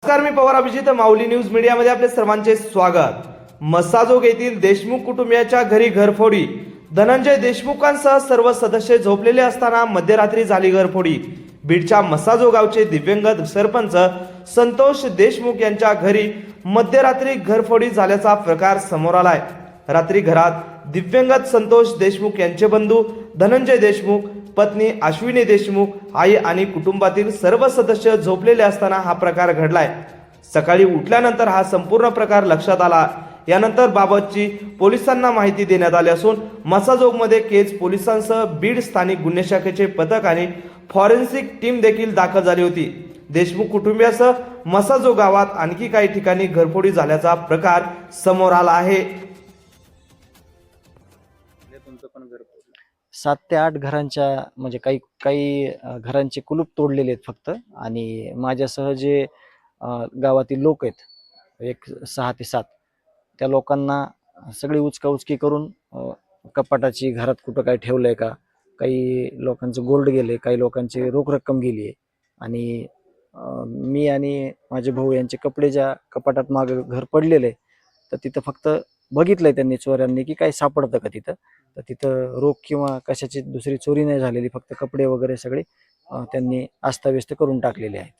नमस्कार, मी पवार अभिजित, माऊली न्यूज मीडियामध्ये आपले सर्वांचे स्वागत। मसाजोग येथील देशमुख कुटुंबियाच्या घरी घरफोडी। धनंजय देशमुखांसह सर्व सदस्य झोपलेले असताना मध्यरात्री झाली घरफोडी। बीडच्या मसाजोग गावचे दिव्यांगत सरपंच संतोष देशमुख यांच्या घरी मध्यरात्री घरफोडी झाल्याचा प्रकार समोर आलाय। रात्री घरात दिव्यांगत संतोष देशमुख यांचे बंधू धनंजय देशमुख, पत्नी अश्विनी देशमुख, आई आणि कुटुंबातील सर्व सदस्य झोपलेले असताना हा प्रकार घडलाय। सकाळी उठल्यानंतर हा संपूर्ण प्रकार लक्षात आला। यानंतर बाबतची पोलिसांना माहिती देण्यात आली असून मसाजोगमध्ये केज पोलिसांसह बीड स्थानिक गुन्हे शाखेचे पथक आणि फॉरेन्सिक टीम देखील दाखल झाली होती। देशमुख कुटुंबियासह मसाजोग गावात आणखी काही ठिकाणी घरफोडी झाल्याचा प्रकार समोर आला आहे। 7 ते 8 घरांच्या म्हणजे काही घरांचे कुलूप तोडलेले आहेत फक्त। आणि माझ्यासह जे गावातील लोक आहेत एक 6 ते 7 त्या लोकांना सगळी उचकाउचकी करून कपाटाची घरात कुठं काय ठेवलंय का, काही लोकांचं गोल्ड गेले, काही लोकांची रोख रक्कम गेली आहे। आणि मी आणि माझे भाऊ यांचे कपडे ज्या कपाटात मागे घर पडलेले तर तिथं फक्त बघितलंय त्यांनी चोऱ्यांनी की काही सापडतं का तिथं। तर तिथं रोख किंवा कशाची दुसरी चोरी नाही झालेली, फक्त कपडे वगैरे सगळे त्यांनी अस्ताव्यस्त करून टाकलेले आहेत।